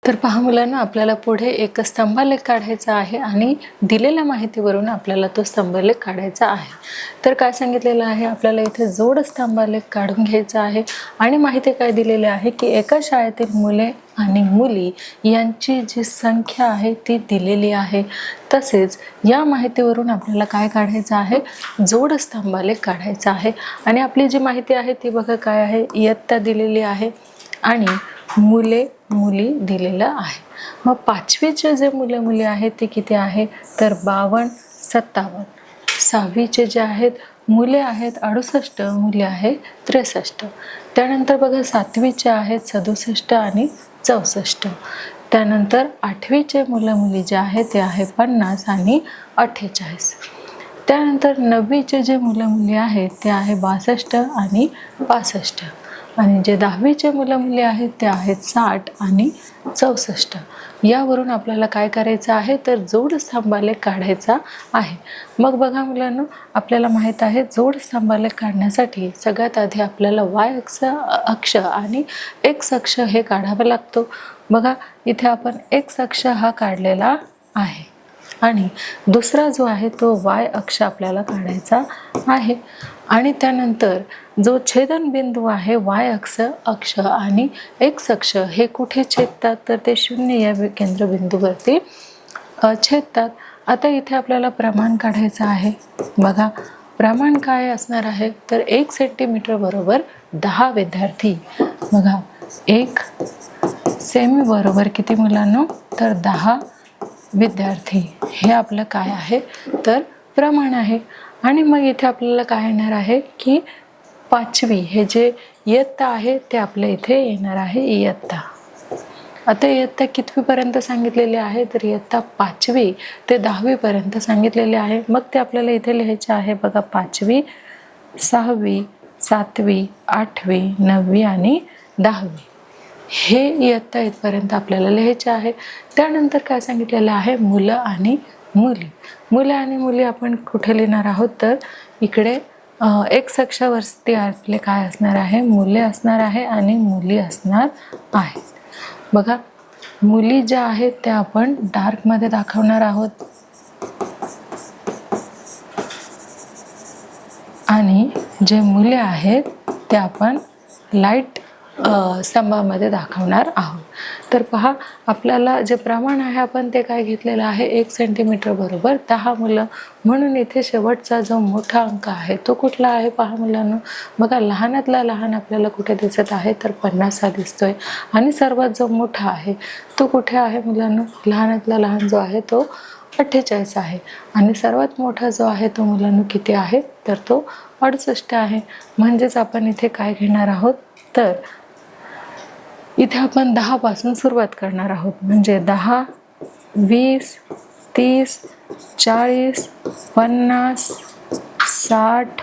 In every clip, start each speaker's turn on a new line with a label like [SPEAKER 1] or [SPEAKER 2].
[SPEAKER 1] तर पहा मुलांना, आपल्याला पुढे एक स्तंभालेख काढायचा आहे आणि दिलेल्या माहितीवरून आपल्याला तो स्तंभालेख काढायचा आहे. तर काय सांगितलेलं आहे, आपल्याला इथे जोड स्तंभालेख काढून घ्यायचा आहे आणि माहिती काय दिलेली आहे की एका शाळेतील मुले आणि मुली यांची जी संख्या आहे ती दिलेली आहे. तसेच या माहितीवरून आपल्याला काय काढायचं आहे, जोड स्तंभालेख काढायचा आहे. आणि आपली जी माहिती आहे ती बघा काय आहे, इयत्ता दिलेली आहे आणि मुले मुली दिलेलं आहे. मग पाचवीचे जे मुले मुली आहेत ते किती आहे, तर 52, 57. सहावीचे जे आहेत मुले आहेत 68, मुले आहेत 63. त्यानंतर बघा सातवीचे आहेत 67 आणि 64. त्यानंतर आठवीचे मुलं मुली जे आहेत ते आहे 50 आणि 48. त्यानंतर नववीचे जे मुलं मुली आहेत ते आहे 62 आणि 65. आणि जे 10वीचे मुलं मुली आहेत ते आहेत 60 आणि 64. यावरून आपल्याला काय करायचं आहे, तर जोड स्तंभालेख काढायचा आहे. मग बघा मुलांनो, आपल्याला माहीत आहे जोड स्तंभालेख काढण्यासाठी सगळ्यात आधी आपल्याला वाय अक्ष आणि एक्स अक्ष हे काढावं लागतो. बघा इथे आपण एक्स अक्ष हा काढलेला आहे आणि दुसरा जो आहे तो वाय अक्ष आपल्याला काढायचा आहे. आणि त्यानंतर जो छेदनबिंदू आहे वाय अक्ष आणि एक्स अक्ष हे कुठे छेदतात, तर ते 0 या केंद्रबिंदूवरती छेदतात. आता इथे आपल्याला प्रमाण काढायचं आहे. बघा प्रमाण काय असणार आहे, तर 1 सेंटीमीटर बरोबर 10 विद्यार्थी. बघा 1 सेमी बरोबर किती मुलांनो, तर 10 विद्यार्थी. हे आपलं काय आहे, तर प्रमाण आहे. आणि मग इथे आपल्याला काय येणार आहे की पाचवी हे जे इयत्ता आहे ते आपल्या इथे येणार आहे इयत्ता. आता इयत्ता कितवीपर्यंत सांगितलेली आहे, तर इयत्ता 5वी ते 10वी पर्यंत सांगितलेले आहे. मग ते आपल्याला इथे लिहायचे आहे. बघा 5वी, 6वी, 7वी, 8वी, 9वी आणि 10वी हे इयत्ता इथपर्यंत आपल्याला लिहायचे आहे. त्यानंतर काय सांगितलेलं आहे, मुलं आणि मुली. मुलं आणि मुली आपण कुठे लिहिणार आहोत, तर इकडे एक्स अक्षावरती आपले काय असणार आहे, मुले असणार आहे आणि मुली असणार आहेत. बघा मुली ज्या आहेत त्या आपण डार्कमध्ये दाखवणार आहोत आणि जे मुले आहेत ते आपण लाईट स्तंभामध्ये दाखवणार आहोत. तर पहा आपल्याला जे प्रमाण आहे आपण ते काय घेतलेलं आहे, 1 सेंटीमीटर बरोबर 10 मुलं. म्हणून इथे शेवटचा जो मोठा अंक आहे तो कुठला आहे, पहा मुलांनो. बघा लहानातला लहान आपल्याला कुठे दिसत आहे, तर 50 हा दिसतोय. आणि सर्वात जो मोठा आहे तो कुठे आहे मुलांनो, लहानातला लहान जो आहे तो 48 आहे. आणि सर्वात मोठा जो आहे तो मुलांनो किती आहे, तर तो 68 आहे. म्हणजेच आपण इथे काय घेणार आहोत, तर इथे आपण 10 पासून सुरुवात करणार आहोत. म्हणजे 10, 20, 30, 40, 50, 60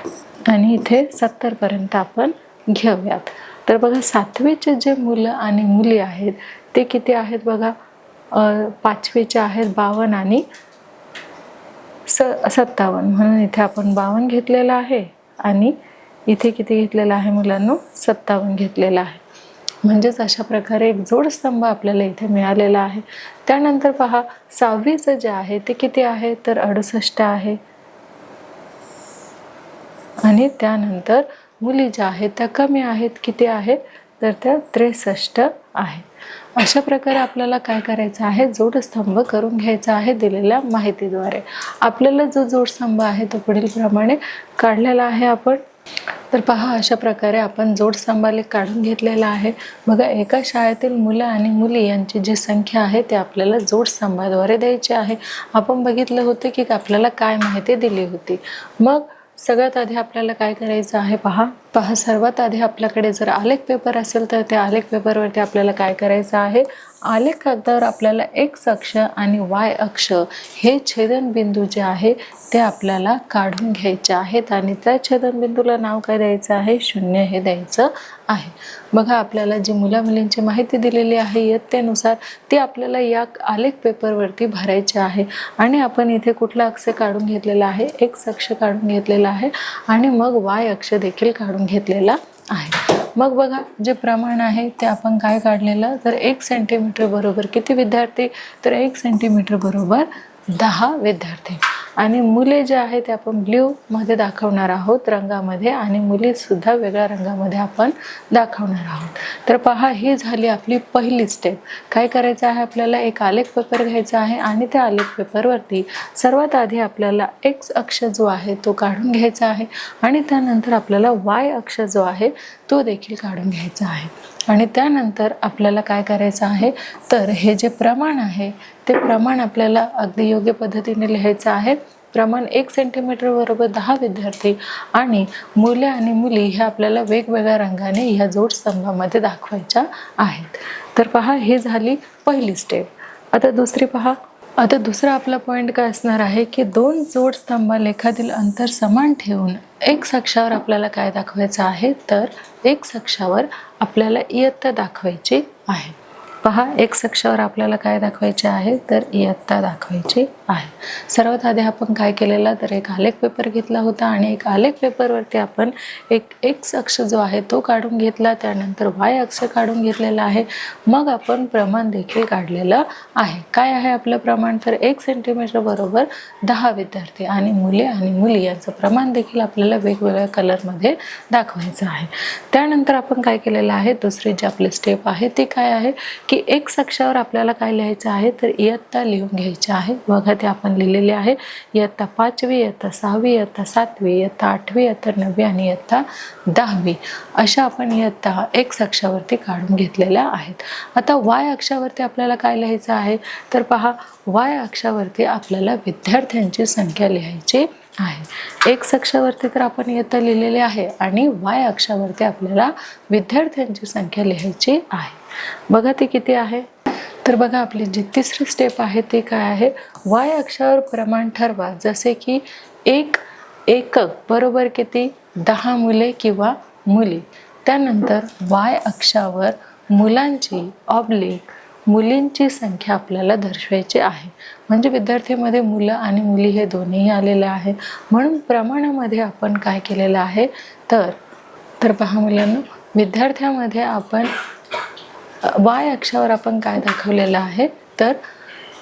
[SPEAKER 1] आणि इथे 70 पर्यंत आपण घेऊयात. तर बघा सातवीचे जे मुलं आणि मुली आहेत ते किती आहेत, बघा पाचवीचे आहेत 52 आणि 57. म्हणून इथे आपण 52 घेतलेला आहे आणि इथे किती घेतलेला आहे मुलांनो, 57 घेतलेला आहे. म्हणजेच अशा प्रकारे एक जोडस्तंभ आपल्याला इथे मिळालेला आहे. त्यानंतर पहा 6वीचं जे आहे ते किती आहे, तर 68 आहे. आणि त्यानंतर मुली ज्या आहेत त्या कमी आहेत, किती आहेत, तर त्या 63 आहेत. अशा प्रकारे आपल्याला काय करायचं आहे, जोडस्तंभ करून घ्यायचा आहे दिलेल्या माहितीद्वारे. आपल्याला जो जोडस्तंभ आहे तो पुढील प्रमाणे काढलेला आहे आपण. तर पहा अशा प्रकारे आपण जोडस्तंभालेख काढून घेतलेला आहे. बघा एका शाळेतील मुलं आणि मुली यांची जी संख्या आहे ते आपल्याला जोडस्तंभाद्वारे द्यायची आहे. आपण बघितलं होतं की आपल्याला काय माहिती दिली होती. मग सगळ्यात आधी आपल्याला काय करायचं आहे, पहा सर्वात आधी आपल्याकडे जर आलेख पेपर असेल तर त्या आलेख पेपरवरती आपल्याला काय करायचं आहे, आलेख कागदावर आपल्याला एक्स अक्ष आणि वाय अक्ष हे छेदनबिंदू जे आहे ते आपल्याला काढून घ्यायचे आहेत. आणि त्या छेदनबिंदूला नाव काय द्यायचं आहे, 0 हे द्यायचं आहे. बघा आपल्याला जी मुलींची माहिती दिलेली आहे इयत्तेनुसार ती आपल्याला या आलेख पेपरवरती भरायची आहे. आणि आपण इथे कुठला अक्ष काढून घेतलेला आहे, एक्स अक्ष काढून घेतलेला आहे आणि मग वाय अक्ष देखील काढून घेतलेला आहे। मग बघा, जे प्रमाण आहे ते आपण काय काढलेलं, तर 1 सेंटीमीटर बरोबर किती विद्यार्थी, तर 1 सेंटीमीटर बरोबर 10 विद्यार्थी। आणि मुले जे आहे ते आपण ब्ल्यू मध्ये दाखवणार आहोत रंगामध्ये, आणि मुली सुद्धा वेगळ्या रंगामध्ये आपण दाखवणार आहोत। तर पहा, ही झाली आपली पहिली स्टेप। काय करायचं आहे, आपल्याला एक आलेख पेपर घ्यायचा आहे आणि त्या आलेख पेपरवरती सर्वात आधी आपल्याला एक्स अक्ष जो आहे तो काढून घ्यायचा आहे, आणि त्यानंतर आपल्याला वाय अक्ष जो आहे तो देखील काढून घ्यायचा आहे। आणि त्यानंतर आपल्याला काय करायचं आहे, तर हे जे प्रमाण आहे ते प्रमाण आपल्याला अगदी योग्य पद्धतीने लिहायचं आहे। प्रमाण 1 सेंटीमीटर बरोबर 10 विद्यार्थी, आणि मुले आणि मुली ह्या आपल्याला वेगवेगळ्या रंगाने ह्या जोडस्तंभामध्ये दाखवायच्या आहेत। तर पहा, ही झाली पहिली स्टेप। आता दुसरी पहा। आता दुसरा आपला पॉईंट काय असणार आहे की 2 जोडस्तंभालेखातील अंतर समान ठेवून एक्स अक्षावर आपल्याला काय दाखवायचं आहे, तर एक्स अक्षावर आपल्याला इयत्ता दाखवायची आहे। पहा, एक्स अक्षावर आपल्याला काय दाखवायचे आहे, तर इयत्ता दाखवायची आहे। सर्वात आधी आपण काय केलेलं, तर एक आलेख पेपर घेतला होता, आणि एक आलेख पेपरवरती आपण एक एक्स अक्ष जो आहे तो काढून घेतला, त्यानंतर वाय अक्ष काढून घेतलेला आहे। मग आपण प्रमाण देखील काढलेलं आहे। काय आहे आपलं प्रमाण, तर 1 सेंटीमीटर बरोबर 10 विद्यार्थी, आणि मुले आणि मुली यांचं प्रमाण देखील आपल्याला वेगवेगळ्या कलरमध्ये दाखवायचं आहे। त्यानंतर आपण काय केलेलं आहे, दुसरी जी आपली स्टेप आहे ती काय आहे की एक्स अक्षावर आपल्याला काय लिहायचं आहे, तर इयत्ता लिहून घ्यायची आहे। बघा, ते आपण लिहिलेले आहे, इयत्ता 5वी, इयत्ता 6वी, इयत्ता 7वी, इयत्ता 8वी, इयत्ता 9वी आणि इयत्ता 10वी, अशा आपण इयत्ता एक्स अक्षावरती काढून घेतलेल्या आहेत। आता वाय अक्षावरती आपल्याला काय लिहायचं आहे, तर पहा, वाय अक्षावरती आपल्याला विद्यार्थ्यांची संख्या लिहायची आहे। एक्स अक्षावरती तर आपण इयत्ता लिहिलेली आहे, आणि वाय अक्षावरती आपल्याला विद्यार्थ्यांची संख्या लिहायची आहे। बघा ती किती आहे, तर बघा, आपली जी तिसरी स्टेप आहे ती काय आहे, वाय अक्षावर प्रमाण ठरवा, जसे की 1 एकक बरोबर किती, 10 मुले किंवा मुली। त्यानंतर वाय अक्षावर मुलांची ऑब्लिक मुलींची संख्या आपल्याला दर्शवायची आहे। म्हणजे विद्यार्थ्यांमध्ये मुलं आणि मुली हे दोन्ही आलेले आहे, म्हणून प्रमाणामध्ये आपण काय केलेलं आहे, तर पहा मुलांनो, विद्यार्थ्यामध्ये आपण वाय अक्षावर आपण काय दाखवलेलं आहे, तर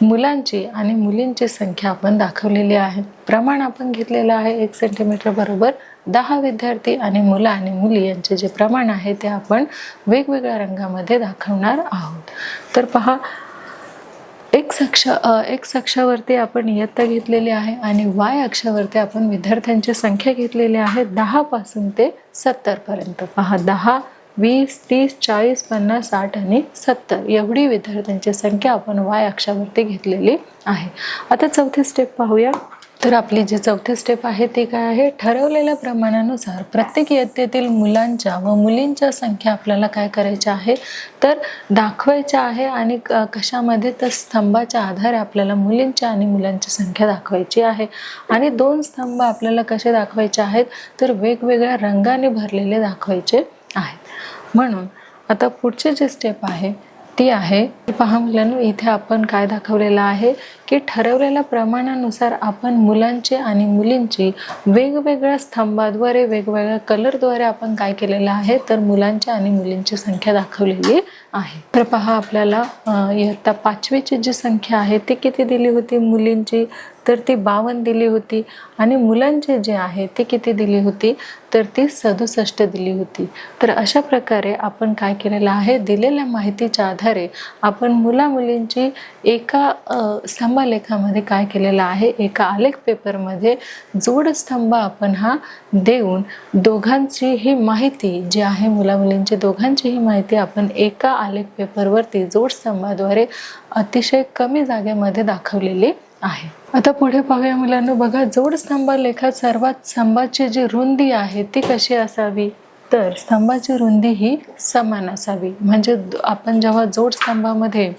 [SPEAKER 1] मुलांची आणि मुलींची संख्या आपण दाखवलेली आहे। प्रमाण आपण घेतलेलं आहे 1 सेंटीमीटर बरोबर 10 विद्यार्थी, आणि मुलं आणि मुली यांचे जे प्रमाण आहे ते आपण वेगवेगळ्या रंगामध्ये दाखवणार आहोत। तर पहा, एक्स अक्षावरती आपण इयत्ता घेतलेली आहे, आणि वाय अक्षावरती आपण विद्यार्थ्यांची संख्या घेतलेली आहे 10 पासून ते 70 पर्यंत। पहा, 10, 20, 30, 40, 50, 60 आणि 70 एवढी विद्यार्थ्यांची संख्या आपण वाय अक्षावरती घेतलेली आहे। आता चौथी स्टेप पाहूया। तर आपली जी चौथी स्टेप आहे ती काय आहे, ठरवलेल्या प्रमाणानुसार प्रत्येक इयत्तेतील मुलांच्या व मुलींच्या संख्या आपल्याला काय करायच्या आहे, तर दाखवायच्या आहे। आणि कशामध्ये, तर स्तंभाच्या आधारे आपल्याला मुलींच्या आणि मुलांची संख्या दाखवायची आहे। आणि 2 स्तंभ आपल्याला कसे दाखवायचे आहेत, तर वेगवेगळ्या रंगाने भरलेले दाखवायचे आहेत। म्हणून आता पुढची जी स्टेप आहे ती आहे, पहा मुलांनो, इथे आपण काय दाखवलेलं आहे की ठरवलेल्या प्रमाणानुसार आपण मुलांची आणि मुलींची वेगवेगळ्या स्तंभाद्वारे वेगवेगळ्या कलरद्वारे आपण काय केलेलं आहे, तर मुलांची आणि मुलींची संख्या दाखवलेली आहे। तर पहा, आपल्याला इयत्ता 5वीची जी संख्या आहे ती किती दिली होती मुलींची, तर ती 52 दिली होती, आणि मुलांची जी आहे ती किती दिली होती, तर ती 67 दिली होती। तर अशा प्रकारे आपण काय केलेलं आहे, दिलेल्या माहितीच्या आधारे आपण मुला मुलींची एका स्तंभलेखामध्ये काय केलेलं आहे, एका आलेख पेपरमध्ये जोडस्तंभ आपण हा देऊन दोघांची ही माहिती जी आहे, मुला मुलींची दोघांची ही माहिती आपण एका आलेख पेपरवरती जोडस्तंभाद्वारे अतिशय कमी जागेमध्ये दाखवलेली आहे। आता पुढे पाहूया मुलांनो। बघा, जोडस्तंभालेखात सर्वात स्तंभाची जी रुंदी आहे ती कशी असावी, तर स्तंभाची रुंदी ही समान असावी। म्हणजे आपण जेव्हा जोडस्तंभामध्ये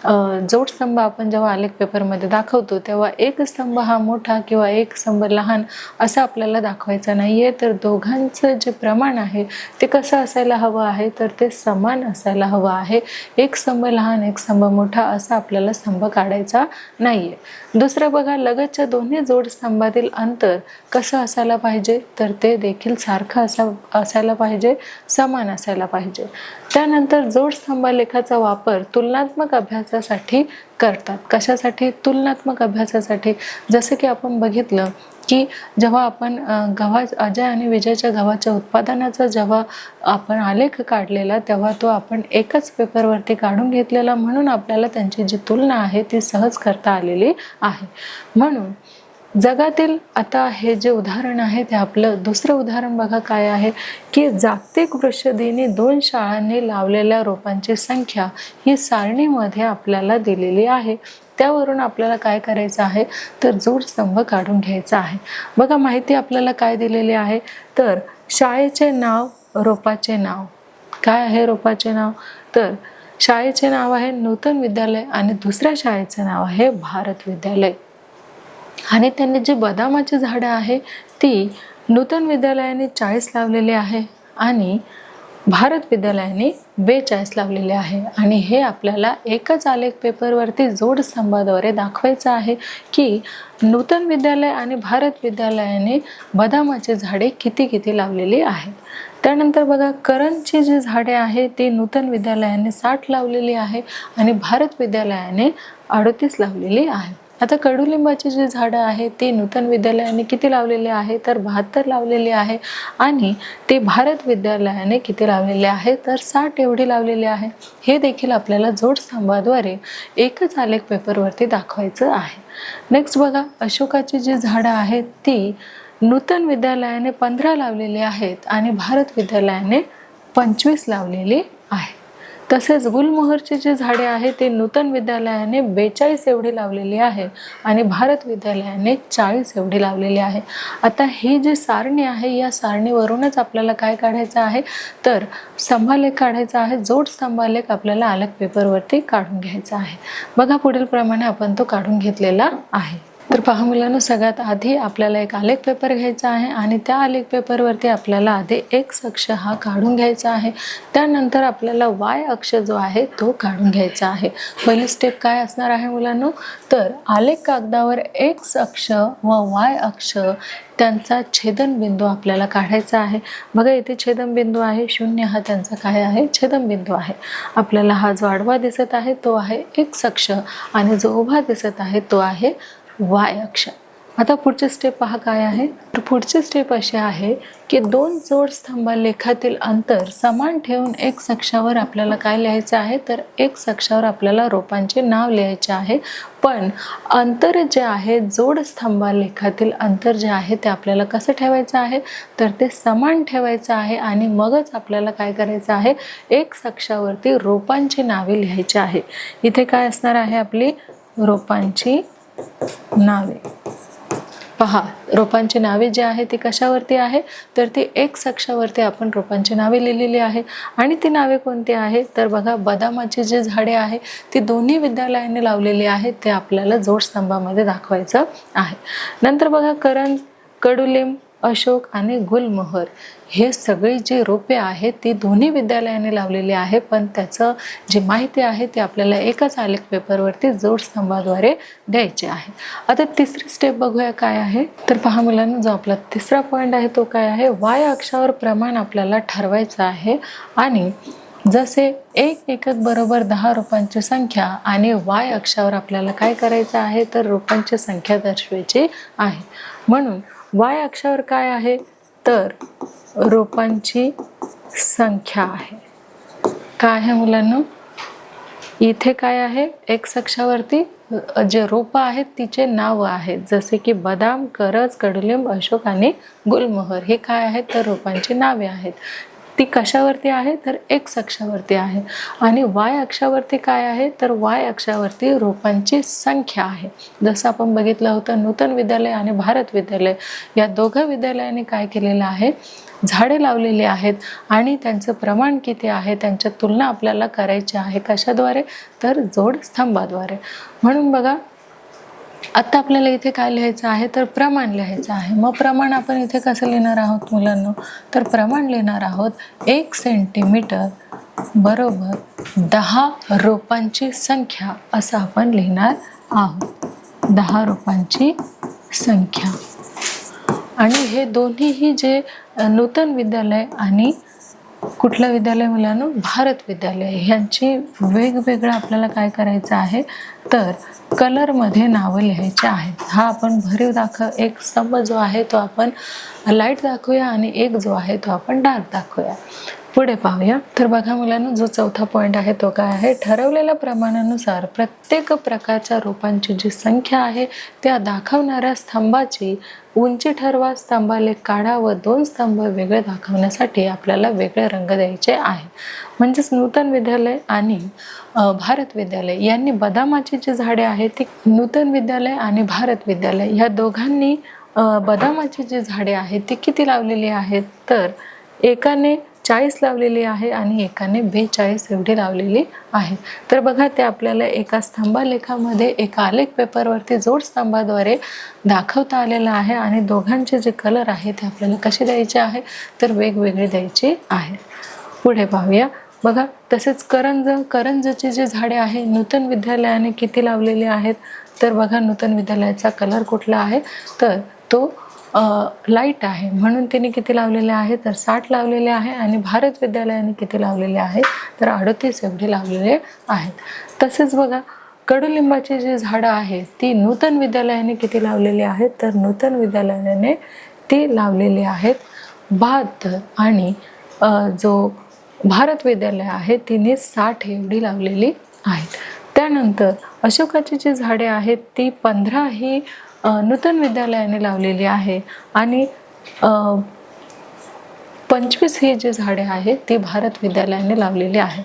[SPEAKER 1] जोडस्तंभ आपण जेव्हा आलेख पेपरमध्ये दाखवतो तेव्हा एक स्तंभ हा मोठा किंवा एक स्तंभ लहान असं आपल्याला दाखवायचं नाही आहे, तर दोघांचं जे प्रमाण आहे ते कसं असायला हवं आहे, तर ते समान असायला हवं आहे. एक स्तंभ लहान एक स्तंभ मोठा असा आपल्याला स्तंभ काढायचा नाही आहे. दुसरं बघा, लगतच्या दोन्ही जोडस्तंभातील अंतर कसं असायला पाहिजे, तर ते देखील सारखं असायला पाहिजे, समान असायला पाहिजे. त्यानंतर जोडस्तंभालेखाचा वापर तुलनात्मक अभ्यासासाठी करतात. कशासाठी? तुलनात्मक अभ्यासासाठी. जसं की आपण बघितलं की जेव्हा आपण अजय आणि विजयच्या गव्हाच्या उत्पादनाचा जेव्हा आपण आलेख काढलेला तेव्हा तो आपण एकच पेपरवरती काढून घेतलेला, म्हणून आपल्याला त्यांची जी तुलना आहे ती सहज करता आलेली आहे. म्हणून जगातील आता हे जे उदाहरण आहे ते आपलं दुसरं उदाहरण बघा काय आहे की जागतिक वृक्षदिनी 2 शाळांनी लावलेल्या रोपांची संख्या ही सारणीमध्ये आपल्याला दिलेली आहे. त्यावरून आपल्याला काय करायचं आहे, तर जोडस्तंभ काढून घ्यायचा आहे. बघा माहिती आपल्याला काय दिलेली आहे, तर शाळेचे नाव, रोपाचे नाव. काय आहे रोपाचे नाव, तर शाळेचे नाव आहे नूतन विद्यालय आणि दुसऱ्या शाळेचं नाव आहे भारत विद्यालय. आणि त्यांनी जी बदामाची झाडं आहे ती नूतन विद्यालयाने 40 लावलेली आहे आणि भारत विद्यालयाने 42 लावलेले आहे. आणि हे आपल्याला एकच आलेख पेपरवरती जोडस्तंभाद्वारे दाखवायचं आहे की नूतन विद्यालय आणि भारत विद्यालयाने बदामाची झाडे किती लावलेली आहेत. त्यानंतर बघा, करंजची जी झाडे आहे ती नूतन विद्यालयाने 60 लावलेली आहे आणि भारत विद्यालयाने 38 लावलेली आहे. आता कडुलिंबाची जी झाडं आहे ती नूतन विद्यालयाने किती लावलेली आहे, तर 72 लावलेली आहे आणि ते भारत विद्यालयाने किती लावलेले आहे, तर 60 एवढी लावलेली आहे. हे देखील आपल्याला जोडस्तंभाद्वारे एकच आलेख पेपरवरती दाखवायचं आहे. नेक्स्ट बघा, अशोकाची जी झाडं आहेत ती नूतन विद्यालयाने 15 लावलेली आहेत आणि भारत विद्यालयाने 25 लावलेली आहे. तसेच गुलमोहरची जी झाडे आहेत ते नूतन विद्यालयाने 42 एवढी लावलेली आहे आणि भारत विद्यालयाने 40 एवढी लावलेली आहे. आता ही जी सारणी आहे या सारणीवरूनच आपल्याला काय काढायचं आहे, तर स्तंभालेख काढायचा आहे. जोड स्तंभालेख आपल्याला आलेख पेपरवरती काढून घ्यायचा आहे. बघा पुढील प्रमाणे आपण तो काढून घेतलेला आहे. तर पहा मुलांनो, सगळ्यात आधी आपल्याला एक आलेख पेपर घ्यायचा आहे आणि त्या आलेख पेपरवरती आपल्याला आधी एक्स अक्ष हा काढून घ्यायचा आहे. त्यानंतर आपल्याला वाय अक्ष जो आहे तो काढून घ्यायचा आहे. पहिली स्टेप काय असणार आहे मुलांनो, तर आलेख कागदावर एक्स अक्ष व वाय अक्ष त्यांचा छेदनबिंदू आपल्याला काढायचा आहे. बघा इथे छेदनबिंदू आहे, 0 हा त्यांचा काय आहे, छेदनबिंदू आहे. आपल्याला हा जो आडवा दिसत आहे तो आहे एक्स अक्ष आणि जो उभा दिसत आहे तो आहे वाय अक्ष. आता पुढची स्टेप पहा काय आहे, तर पुढची स्टेप अशी आहे की 2 जोड स्तंभालेखातील अंतर समान ठेवून एक्स अक्षावर आपल्याला काय लिहायचं आहे, तर एक्स अक्षावर आपल्याला रोपांचे नाव लिहायचे आहे. पण अंतर जे आहे, जोड स्तंभालेखातील अंतर जे आहे ते आपल्याला कसं ठेवायचं आहे, तर ते समान ठेवायचं आहे आणि मगच आपल्याला काय करायचं आहे, एक्स अक्षावरती रोपांची नावे लिहायची आहे. इथे काय असणार आहे, आपली रोपांची नावे. पहा रोपांची नावे जी आहे ती कशावरती आहे, तर ती एक्स अक्षावरती आपण रोपांची नावे लिहिलेली आहे. आणि ती नावे कोणती आहे, तर बघा बदामाची जी झाडे आहे ती दोन्ही विद्यालयाने लावलेली आहेत, ते आपल्याला जोडस्तंभामध्ये दाखवायचं आहे. नंतर बघा करंज, कडुलिंब, अशोक आणि गुलमोहर हे सगळी जी रोपे आहेत ती दोन्ही विद्यालयाने लावलेली आहे, पण त्याचं जी माहिती आहे ती आपल्याला एकाच आलेख पेपरवरती जोडस्तंभाद्वारे द्यायची आहे. आता तिसरी स्टेप बघूया काय आहे, तर पहा मुलांना, जो आपला तिसरा पॉईंट आहे तो काय आहे, वाय अक्षावर प्रमाण आपल्याला ठरवायचं आहे. आणि जसे 1 एकक बरोबर 10 रोपांची संख्या आणि वाय अक्षावर आपल्याला काय करायचं आहे, तर रोपांची संख्या दर्शवायची आहे. म्हणून वाय अक्षावर काय आहे, तर रोपांची संख्या आहे. काय आहे मुलांनो, इथे काय आहे, एक्स अक्षावरती जे रोपं आहेत तिचे नाव आहेत, जसे की बदाम, करज, कडुलिंब, अशोक आणि गुलमोहर हे काय आहेत, तर रोपांची नावे आहेत. ती कशावरती आहे तर एक्स अक्षावरती आहे आणि वाय अक्षावरती काय आहे तर वाय अक्षावरती रोपांची संख्या आहे. जसं आपण बघितलं होतं नूतन विद्यालय आणि भारत विद्यालय या दोघं विद्यालयाने काय केलेलं आहे, झाडे लावलेली आहेत आणि त्यांचं प्रमाण किती आहे त्यांच्या तुलना आपल्याला करायची आहे. कशाद्वारे तर जोड स्तंभाद्वारे. म्हणून बघा आता आपल्याला इथे काय लिहायचं आहे तर प्रमाण लिहायचं आहे. मग प्रमाण आपण इथे कसं लिहिणार आहोत मुलांनो, तर प्रमाण लिहिणार आहोत 1 सेंटीमीटर बरोबर 10 रोपांची संख्या असं आपण लिहिणार आहोत. 10 रोपांची संख्या. आणि हे दोन्हीही जे नूतन विद्यालय आणि कुठलं विद्यालय मुलांनो, भारत विद्यालय, ह्यांची वेगवेगळं आपल्याला काय करायचं आहे तर कलरमध्ये नावं लिहायची आहेत. हा आपण भरीव एक स्तंभ जो आहे तो आपण लाईट दाखवूया आणि एक जो आहे तो आपण डार्क दाखवूया. पुढे पाहूया. तर बघा मुलांनो, जो चौथा पॉईंट आहे तो काय आहे, ठरवलेल्या प्रमाणानुसार प्रत्येक प्रकारच्या रोपांची जी संख्या आहे त्या दाखवणाऱ्या स्तंभाची उंची ठरवा, स्तंभालेख काढा व 2 स्तंभ वेगळे दाखवण्यासाठी आपल्याला वेगळे रंग द्यायचे आहे. म्हणजेच नूतन विद्यालय आणि भारत विद्यालय यांनी बदामाची जी झाडे आहेत ती नूतन विद्यालय आणि भारत विद्यालय या दोघांनी बदामाची जी झाडे आहेत ती किती लावलेली आहेत तर एकाने 40 लावलेली आहे आणि एकाने 42 एवढी लावलेली आहे. तर बघा ते आपल्याला एका स्तंभालेखामध्ये एका आलेख पेपरवरती जोड स्तंभाद्वारे दाखवता आलेला आहे आणि दोघांचे जे कलर आहे ते आपल्याला कसे द्यायचे आहे तर वेगवेगळे द्यायचे आहे. पुढे पाहूया. बघा तसेच करंजची जी झाडे आहे नूतन विद्यालयाने किती लावलेली आहेत तर बघा नूतन विद्यालयाचा कलर कुठला आहे तर तो लाईट आहे म्हणून तिने किती लावलेले आहे तर 60 लावलेले आहे आणि भारत विद्यालयाने किती लावलेले आहे तर 38 एवढे लावलेले आहेत. तसेच बघा कडुलिंबाची जी झाडं आहेत ती नूतन विद्यालयाने किती लावलेली आहेत तर नूतन विद्यालयाने ती लावलेली आहेत 72 आणि जो भारत विद्यालय आहे तिने 60 एवढी लावलेली आहेत. त्यानंतर अशोकाची जी झाडे आहेत ती 15 ही नूतन विद्यालयाने लावलेली आहे आणि 25 ही जी झाडे आहेत ती भारत विद्यालयाने लावलेली आहे.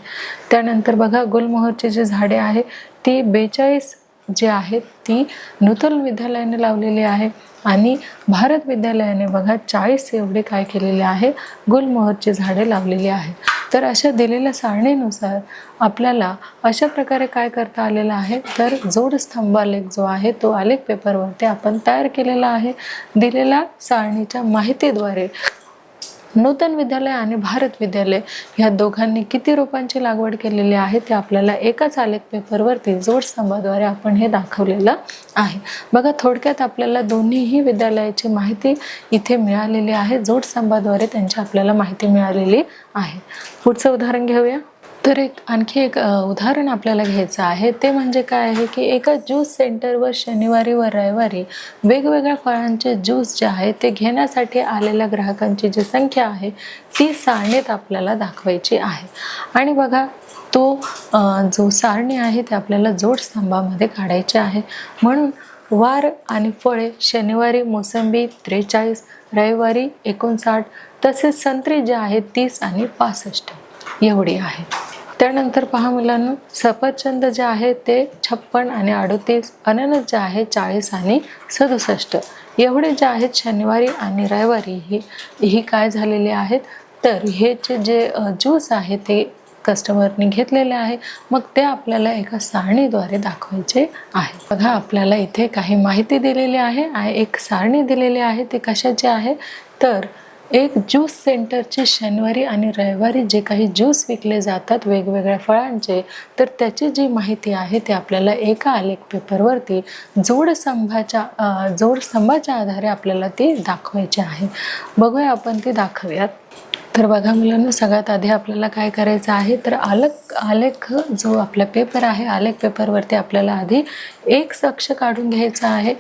[SPEAKER 1] त्यानंतर बघा गुलमोहरची जी झाडे आहे ती 42 जी आहेत ती नूतन विद्यालयाने लावलेली आहे आणि भारत विद्यालयाने बघा 40 एवढे काय केलेले आहे गुलमोहरची झाडे लावलेली आहेत. तर अशा दिलेल्या सारणीनुसार आपल्याला अशा प्रकारे काय करता आलेलं आहे तर जोड स्तंभालेख जो आहे तो आलेख पेपरवरती आपण तयार केलेला आहे. दिलेल्या सारणीच्या माहितीद्वारे नूतन विद्यालय आणि भारत विद्यालय ह्या दोघांनी किती रोपांची लागवड केलेली आहे ते आपल्याला एकाच आलेख पेपरवरती जोड स्तंभाद्वारे आपण हे दाखवलेलं आहे. बघा थोडक्यात आपल्याला दोन्हीही विद्यालयाची माहिती इथे मिळालेली आहे. जोड स्तंभाद्वारे त्यांची आपल्याला माहिती मिळालेली आहे. पुढचं उदाहरण घेऊया. तर आणखी एक उदाहरण आपल्याला घ्यायचं आहे ते म्हणजे काय आहे की एका ज्यूस सेंटरवर शनिवारी व रविवारी वेगवेगळ्या फळांचे ज्यूस जे आहे ते घेण्यासाठी आलेल्या ग्राहकांची जी संख्या आहे ती सारणीत आपल्याला दाखवायची आहे. आणि बघा तो जो सारणी आहे ते आपल्याला जोड स्तंभामध्ये काढायचे आहे. म्हणून वार आणि फळे शनिवारी मोसंबी 43, रविवारी 59, तसेच संत्री जे आहेत 30 आणि 65 एवढी आहे. त्यानंतर पहा मुलांनो, सफरचंद जे आहे ते 56 आणि 38, अननस जे आहे 40 आणि 67 एवढे जे आहेत शनिवारी आणि रविवारी ही काय झालेले आहेत तर हे जे ज्यूस आहे ते कस्टमरने घेतलेले आहे. मग ते आपल्याला एका सारणीद्वारे दाखवायचे आहे. बघा आपल्याला इथे काही माहिती दिलेली आहे, एक सारणी दिलेली आहे. ते कशाचे आहे तर एक ज्यूस सेंटरचे शनिवारी आणि रविवारी जे काही ज्यूस विकले जातात वेगवेगळ्या फळांचे तर त्याची जी माहिती आहे ते आपल्याला एका आलेख पेपरवरती जोड स्तंभाच्या आधारे आपल्याला ती दाखवायची आहे. बघूया आपण ती दाखवूयात. तर बघा मुलांना, सगळ्यात आधी आपल्याला काय करायचं आहे तर आलेख जो आपला पेपर आहे आलेख पेपरवरती आपल्याला आधी एक्स अक्ष काढून घ्यायचा आहे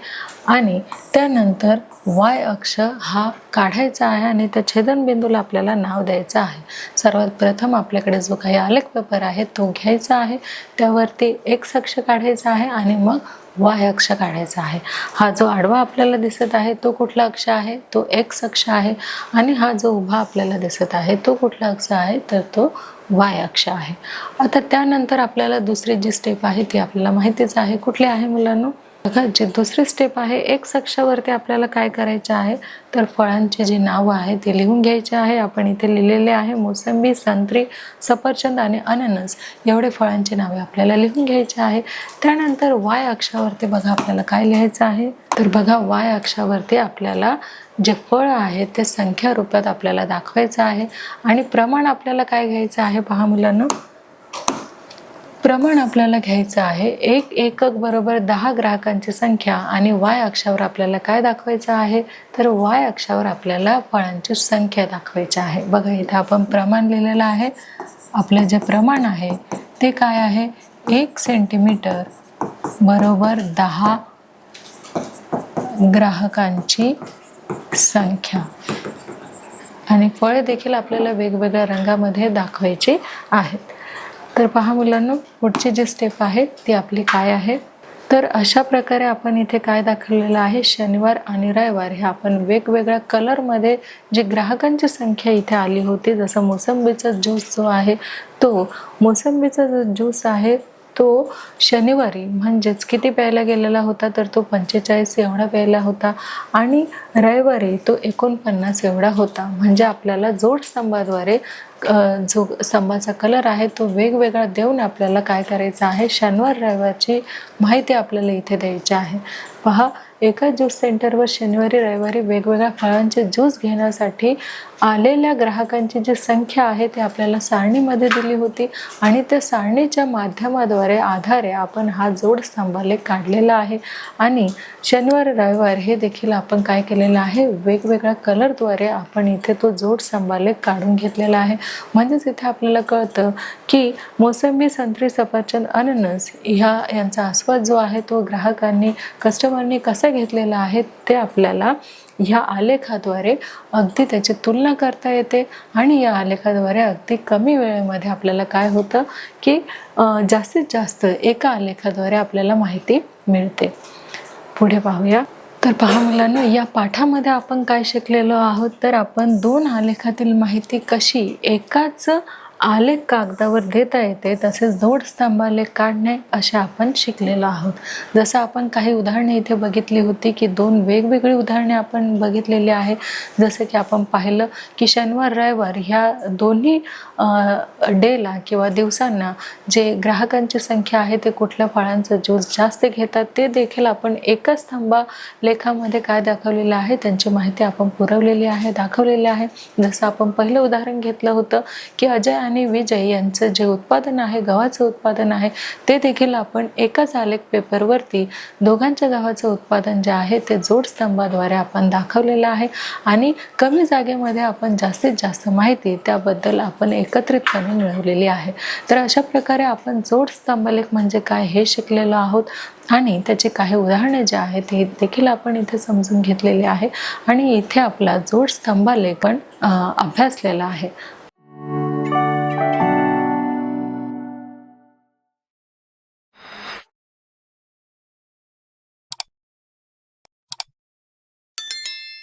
[SPEAKER 1] आणि त्यानंतर वाय अक्ष हा काढायचा आहे आणि त्या छेदनबिंदूला आपल्याला नाव द्यायचं आहे. सर्वात प्रथम आपल्याकडे जो काही आलेख पेपर आहे तो घ्यायचा आहे, त्यावरती एक्स अक्ष काढायचा आहे आणि मग वाय अक्ष काढायचा आहे। हा जो आडवा आपल्याला दिसत आहे तो कुठला अक्ष आहे? तो एक्स अक्ष आहे। आणि हा जो उभा आपल्याला दिसत आहे तो कुठला अक्ष आहे? तर तो वाय अक्ष आहे। आता त्यानंतर आपल्याला दुसरी जी स्टेप आहे ती आपल्याला माहितीच आहे, कुठली आहे मुलांनो? बघा, जी दुसरी स्टेप आहे, एक्स अक्षावरती आपल्याला काय करायचं आहे? तर फळांची जी नावं आहे ते लिहून घ्यायचे आहे। आपण इथे लिहिलेले आहे मोसंबी, संत्री, सफरचंद आणि अननस एवढे फळांची नावे आपल्याला लिहून घ्यायची आहे। त्यानंतर वाय अक्षावरती बघा आपल्याला काय लिहायचं आहे? तर बघा, वाय अक्षावरती आपल्याला जे फळ आहे ते संख्या रूपात आपल्याला दाखवायचं आहे। आणि प्रमाण आपल्याला काय घ्यायचं आहे पहा मुलांनो? प्रमाण आपल्याला घ्यायचं आहे एक एकक बरोबर 10 ग्राहकांची संख्या। आणि वाय अक्षावर आपल्याला काय दाखवायचं आहे? तर वाय अक्षावर आपल्याला फळांची संख्या दाखवायची आहे। बघा, इथे आपण प्रमाण लिहिलेलं आहे। आपलं जे प्रमाण आहे ते काय आहे? 1 सेंटीमीटर बरोबर 10 ग्राहकांची संख्या। आणि फळे देखील आपल्याला वेगवेगळ्या रंगामध्ये दाखवायची आहेत। तर पहा मुलांनो, पुढची जी स्टेप आहे ती आपली काय आहे? तर अशा प्रकारे आपण इथे काय दाखवलेलं आहे? शनिवार आणि रविवार हे आपण वेगवेगळ्या कलरमध्ये जी ग्राहकांची संख्या इथे आली होती, जसं मोसंबीचा ज्यूस जो आहे तो मोसंबीचा जो ज्यूस आहे तो शनिवारी म्हणजेच किती प्यायला गेलेला होता? तर तो 45 एवढा प्यायला होता। आणि रविवारी तो 49 एवढा होता। म्हणजे आपल्याला जोडस्तंभाद्वारे जो स्तंभाचा कलर आहे तो वेगवेगळा देऊन आपल्याला काय करायचं आहे? शनिवार रविवारची माहिती आपल्याला इथे द्यायची आहे। पहा, एका ज्यूस सेंटरवर शनिवारी रविवारी वेगवेगळ्या फळांचे ज्यूस घेण्यासाठी आलेल्या ग्राहकांची जी संख्या आहे ती आपल्याला सारणीमध्ये दिली होती। आणि त्या सारणीच्या माध्यमाद्वारे आधारे आपण हा जोडस्तंभालेख काढलेला आहे। आणि शनिवार रविवार हे देखील आपण काय केलेलं आहे? वेगवेगळ्या कलरद्वारे आपण इथे तो जोडस्तंभालेख काढून घेतलेला आहे। म्हणजेच इथे आपल्याला कळतं की मोसंबी, संत्री, सफरचंद, अननस यांचा आस्वाद जो आहे तो ग्राहकांनी, कस्टमरनी कसा घेतलेला आहे ते आपल्याला ह्या आलेखाद्वारे अगदी त्याची तुलना करता येते। आणि या आलेखाद्वारे अगदी कमी वेळेमध्ये आपल्याला काय होतं की जास्तीत जास्त एका आलेखाद्वारे आपल्याला माहिती मिळते। पुढे पाहूया। तर पहा मुलांनो, या पाठामध्ये आपण काय शिकलेलो आहोत? तर आपण 2 आलेखातील माहिती कशी एकाच आलेख कागदावर देता येते तसेच जोडस्तंभालेख काढणे असे आपण शिकलेलो आहोत। जसं आपण काही उदाहरणे इथे बघितली होती की 2 वेगवेगळी उदाहरणे आपण बघितलेली आहे। जसे की आपण पाहिलं की शनिवार रविवार ह्या दोन्ही डेला किंवा दिवसांना जे ग्राहकांची संख्या आहे ते कुठल्या फळांचं ज्यूस जास्त घेतात ते देखील आपण एकाच स्तंभालेखामध्ये काय दाखवलेलं आहे त्यांची माहिती आपण पुरवलेली आहे, दाखवलेली आहे। जसं आपण पहिलं उदाहरण घेतलं होतं की अजय आणि विजय यांचं जे उत्पादन आहे, गव्हाचं उत्पादन आहे, ते देखील आपण एकाच आलेख पेपरवरती दोघांच्या गव्हाचं उत्पादन जे आहे ते जोडस्तंभाद्वारे आपण दाखवलेलं आहे। आणि कमी जागेमध्ये आपण जास्तीत जास्त माहिती त्याबद्दल आपण एकत्रितपणे मिळवलेली आहे। तर अशा प्रकारे आपण जोडस्तंभालेख म्हणजे काय हे शिकलेलो आहोत। आणि त्याचे काही उदाहरणे जे आहेत ते देखील आपण इथे समजून घेतलेले आहे। आणि इथे आपला जोडस्तंभालेख पण अभ्यासलेला आहे।